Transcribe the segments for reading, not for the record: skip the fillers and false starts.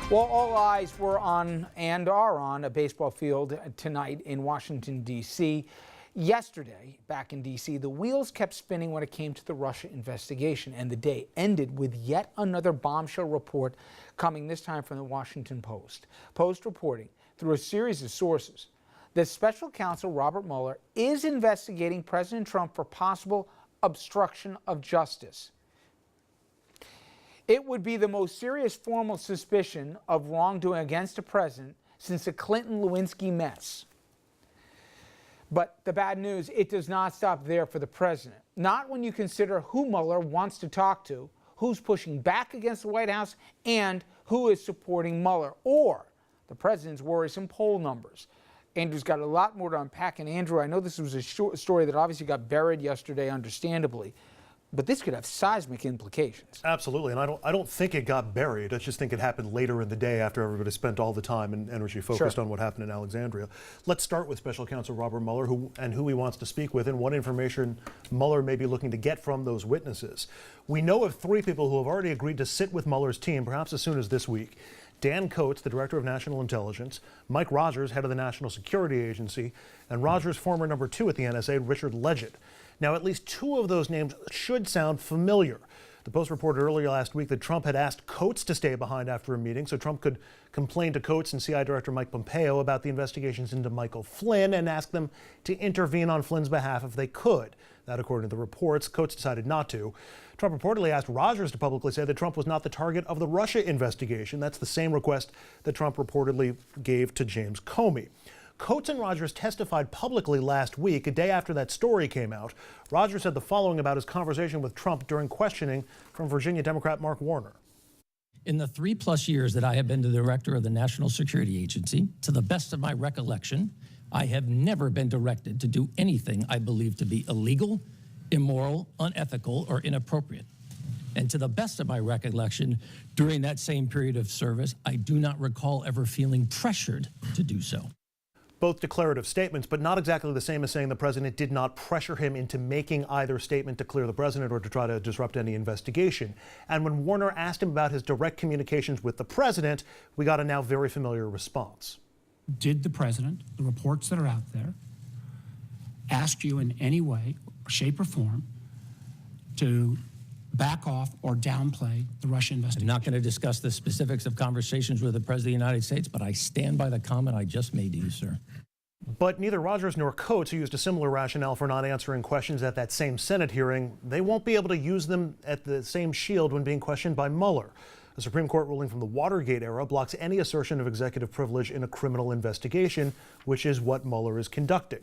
Well, all eyes were on and are on a baseball field tonight in Washington, D.C. Yesterday, back in D.C., the wheels kept spinning when it came to the Russia investigation, and the day ended with yet another bombshell report coming this time from the Washington Post. Post reporting through a series of sources that special counsel Robert Mueller is investigating President Trump for possible obstruction of justice. It would be the most serious formal suspicion of wrongdoing against a president since the Clinton-Lewinsky mess. But the bad news, it does not stop there for the president. Not when you consider who Mueller wants to talk to, who's pushing back against the White House, and who is supporting Mueller, or the president's worrisome poll numbers. Andrew's got a lot more to unpack. And Andrew, I know this was a story that obviously got buried yesterday, understandably. But this could have seismic implications. Absolutely, and I don't think it got buried. I just think it happened later in the day after everybody spent all the time and energy focused on what happened in Alexandria. Let's start with Special Counsel Robert Mueller, who he wants to speak with, and what information Mueller may be looking to get from those witnesses. We know of 3 people who have already agreed to sit with Mueller's team, perhaps as soon as this week. Dan Coats, the Director of National Intelligence, Mike Rogers, head of the National Security Agency, and Rogers' former number 2 at the NSA, Richard Legett. Now, at least 2 of those names should sound familiar. The Post reported earlier last week that Trump had asked Coats to stay behind after a meeting so Trump could complain to Coats and CIA Director Mike Pompeo about the investigations into Michael Flynn and ask them to intervene on Flynn's behalf if they could. That, according to the reports, Coats decided not to. Trump reportedly asked Rogers to publicly say that Trump was not the target of the Russia investigation. That's the same request that Trump reportedly gave to James Comey. Coats and Rogers testified publicly last week, a day after that story came out. Rogers said the following about his conversation with Trump during questioning from Virginia Democrat Mark Warner. In the 3+ years that I have been the director of the National Security Agency, to the best of my recollection, I have never been directed to do anything I believe to be illegal, immoral, unethical, or inappropriate. And to the best of my recollection, during that same period of service, I do not recall ever feeling pressured to do so. Both declarative statements, but not exactly the same as saying the president did not pressure him into making either statement to clear the president or to try to disrupt any investigation. And when Warner asked him about his direct communications with the president, we got a now very familiar response. Did the president, the reports that are out there, ask you in any way, shape, or form to back off or downplay the Russia investigation? I'm not going to discuss the specifics of conversations with the President of the United States, but I stand by the comment I just made to you, sir. But neither Rogers nor Coats, who used a similar rationale for not answering questions at that same Senate hearing, they won't be able to use them at the same shield when being questioned by Mueller. A Supreme Court ruling from the Watergate era blocks any assertion of executive privilege in a criminal investigation, which is what Mueller is conducting.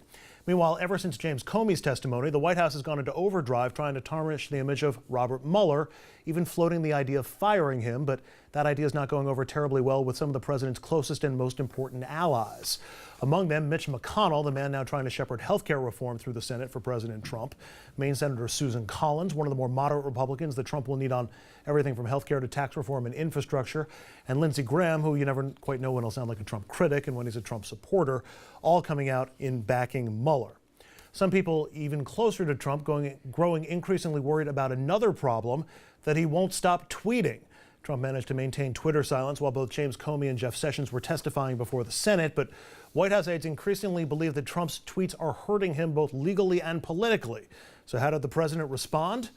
Meanwhile, ever since James Comey's testimony, the White House has gone into overdrive trying to tarnish the image of Robert Mueller, even floating the idea of firing him. But that idea is not going over terribly well with some of the president's closest and most important allies. Among them, Mitch McConnell, the man now trying to shepherd health care reform through the Senate for President Trump. Maine Senator Susan Collins, one of the more moderate Republicans that Trump will need on everything from health care to tax reform and infrastructure. And Lindsey Graham, who you never quite know when he'll sound like a Trump critic and when he's a Trump supporter, all coming out in backing Mueller. Some people even closer to Trump growing increasingly worried about another problem, that he won't stop tweeting. Trump managed to maintain Twitter silence while both James Comey and Jeff Sessions were testifying before the Senate, but White House aides increasingly believe that Trump's tweets are hurting him both legally and politically. So how did the president respond?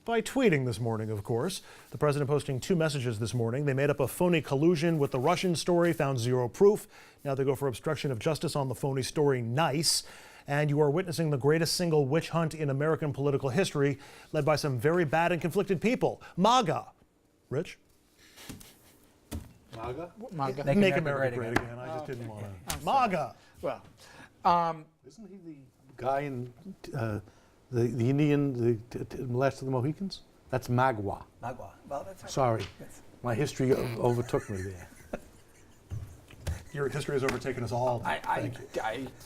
By tweeting this morning, of course. The president posting 2 messages this morning. They made up a phony collusion with the Russian story, found 0 proof. Now they go for obstruction of justice on the phony story. Nice. And you are witnessing the greatest single witch hunt in American political history, led by some very bad and conflicted people. MAGA. Rich? MAGA? Make America great again. I just didn't want to. MAGA. Well, isn't he the guy in the Indian, the Last of the Mohicans? That's Magua. Magua. Well, that's right. Sorry, my history overtook me there. Your history has overtaken us all. I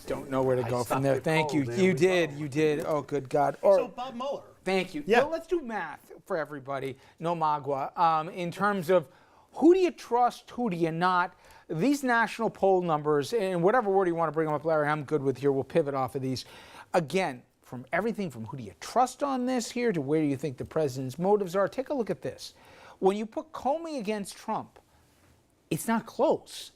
don't know where to go from there. Thank you. You did. Oh, good God. So Bob Mueller. Thank you. Yeah. Well, let's do math for everybody. No Magua. In terms of who do you trust, who do you not? These national poll numbers, and whatever word you want to bring them up, Larry, I'm good with here. We'll pivot off of these. Again, from everything from who do you trust on this here to where do you think the president's motives are, take a look at this. When you put Comey against Trump, it's not close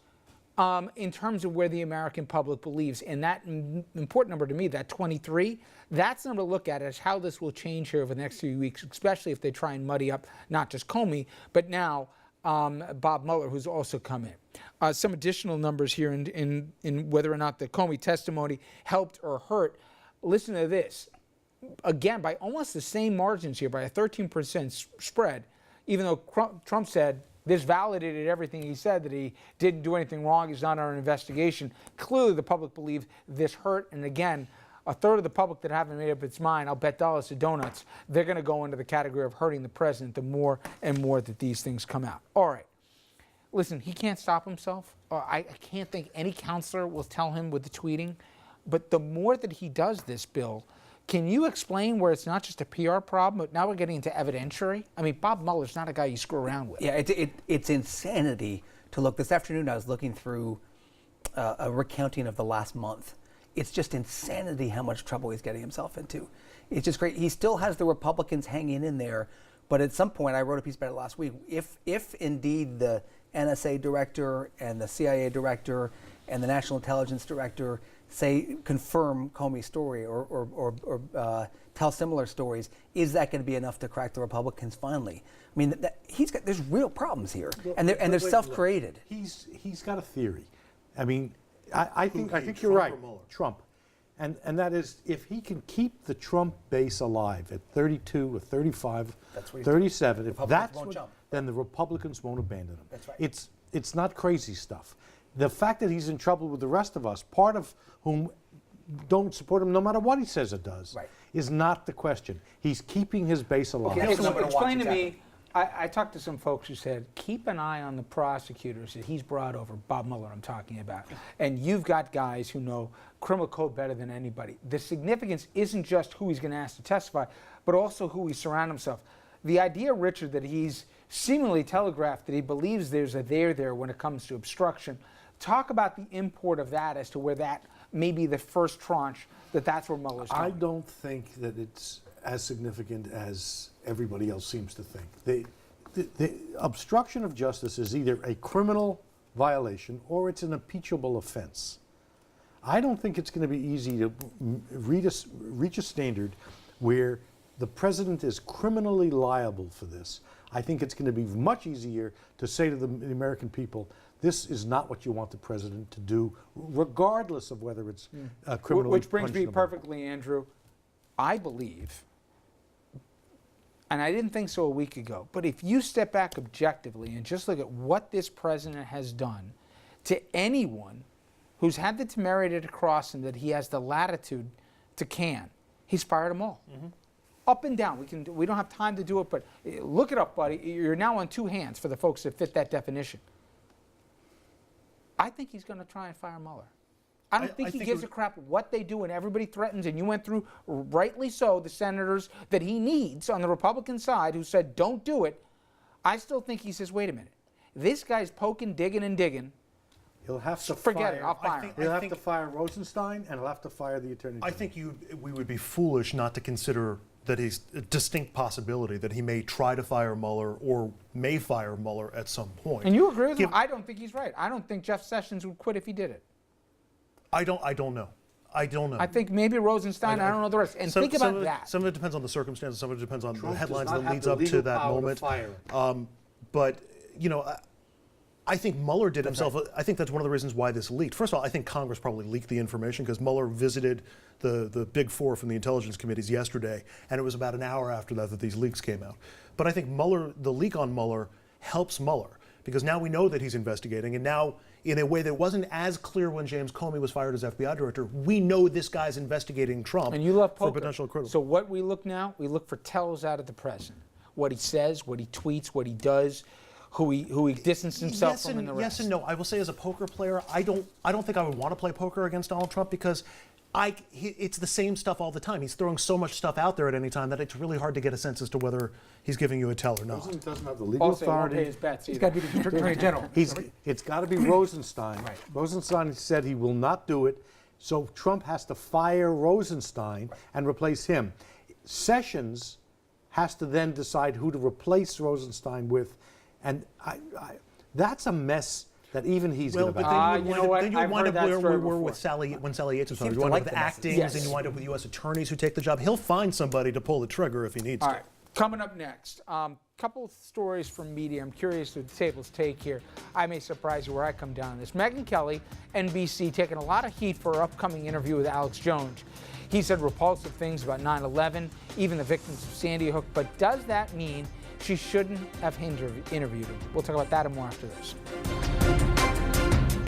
in terms of where the American public believes. And that important number to me, that 23, that's the number to look at as how this will change here over the next few weeks, especially if they try and muddy up not just Comey, but now Bob Mueller, who's also come in. Some additional numbers here in whether or not the Comey testimony helped or hurt. Listen to this. Again, by almost the same margins here, by a 13% spread, even though Trump said this validated everything he said, that he didn't do anything wrong, he's not under an investigation. Clearly, the public believed this hurt. And again, a third of the public that haven't made up its mind, I'll bet dollars to donuts, they're going to go into the category of hurting the president the more and more that these things come out. All right. Listen, he can't stop himself. I can't think any counselor will tell him with the tweeting. But the more that he does this, Bill, can you explain where it's not just a PR problem, but now we're getting into evidentiary? I mean, Bob Mueller's not a guy you screw around with. Yeah, it's insanity to look. This afternoon I was looking through a recounting of the last month. It's just insanity how much trouble he's getting himself into. It's just great. He still has the Republicans hanging in there, but at some point, I wrote a piece about it last week, if indeed the NSA director and the CIA director and the National Intelligence director confirm Comey's story or tell similar stories, is that going to be enough to crack the Republicans finally? I mean, there's real problems here, and they're self-created. He's got a theory. I mean, I think you're right, Trump. And that is, if he can keep the Trump base alive at 32 or 35, 37, if that's what, then the Republicans won't abandon him. That's right. It's not crazy stuff. The fact that he's in trouble with the rest of us, part of whom don't support him no matter what he says or does, is not the question. He's keeping his base alive. Okay, so explain to me, I talked to some folks who said, keep an eye on the prosecutors that he's brought over, Bob Mueller I'm talking about, and you've got guys who know criminal code better than anybody. The significance isn't just who he's going to ask to testify, but also who he surrounds himself. The idea, Richard, that he's seemingly telegraphed that he believes there's a there when it comes to obstruction. Talk about the import of that as to where that may be the first tranche, that's where Mueller's going. I don't think that it's as significant as everybody else seems to think. The obstruction of justice is either a criminal violation or it's an impeachable offense. I don't think it's going to be easy to reach a standard where the president is criminally liable for this. I think it's going to be much easier to say to the American people, this is not what you want the president to do, regardless of whether it's criminally Which brings me punishable. perfectly, Andrew. I believe, and I didn't think so a week ago, but if you step back objectively and just look at what this president has done to anyone who's had the temerity to cross him, that he has the latitude to he's fired them all. Up and down. We don't have time to do it, but look it up, buddy. You're now on two hands for the folks that fit that definition. I think he's going to try and fire Mueller. I don't think he gives a crap what they do, and everybody threatens, and you went through, rightly so, the senators that he needs on the Republican side who said, don't do it. I still think he says, wait a minute. This guy's poking, digging, and digging. He'll have to Forget it, I'll fire him. He'll have to fire Rosenstein, and he'll have to fire the attorney general. I think we would be foolish not to consider that he's a distinct possibility that he may try to fire Mueller or may fire Mueller at some point. And you agree with him? I don't think he's right. I don't think Jeff Sessions would quit if he did it. I don't know. I think maybe Rosenstein, I don't know the rest. And think about that. Some of it depends on the circumstances, some of it depends on Trump the headlines does not that have leads the up to legal that power to moment. fire him. But, you know, I think Mueller did himself, I think that's one of the reasons why this leaked. First of all, I think Congress probably leaked the information because Mueller visited the big four from the intelligence committees yesterday, and it was about an hour after that these leaks came out. But I think the leak on Mueller helps Mueller because now we know that he's investigating, and now in a way that wasn't as clear when James Comey was fired as FBI director, we know this guy's investigating Trump And you love for poker. potential criminal. So what we look now, we look for tells out of the president. What he says, what he tweets, what he does, who he distanced himself from and the rest. Yes and no. I will say as a poker player, I don't think I would want to play poker against Donald Trump because it's the same stuff all the time. He's throwing so much stuff out there at any time that it's really hard to get a sense as to whether he's giving you a tell or not. President doesn't have the legal Also, he won't pay authority. his bets He's either. got to be the Attorney General. It's got to be Rosenstein. Right. Rosenstein said he will not do it, so Trump has to fire Rosenstein and replace him. Sessions has to then decide who to replace Rosenstein with, and That's a mess that even he's Well, going to but back. then you know what? then you I've wind heard up that where story we were before. with Sally when Sally Yates was on. seems You to wind like up with the messes. actings, Yes. and you wind up with U.S. attorneys who take the job. He'll find somebody to pull the trigger if he needs All to. right, coming up next, couple stories from media. I'm curious what the table's take here. I may surprise you where I come down on this. Megyn Kelly, NBC, taking a lot of heat for her upcoming interview with Alex Jones. He said repulsive things about 9/11, even the victims of Sandy Hook. But does that mean she shouldn't have interviewed him? We'll talk about that and more after this.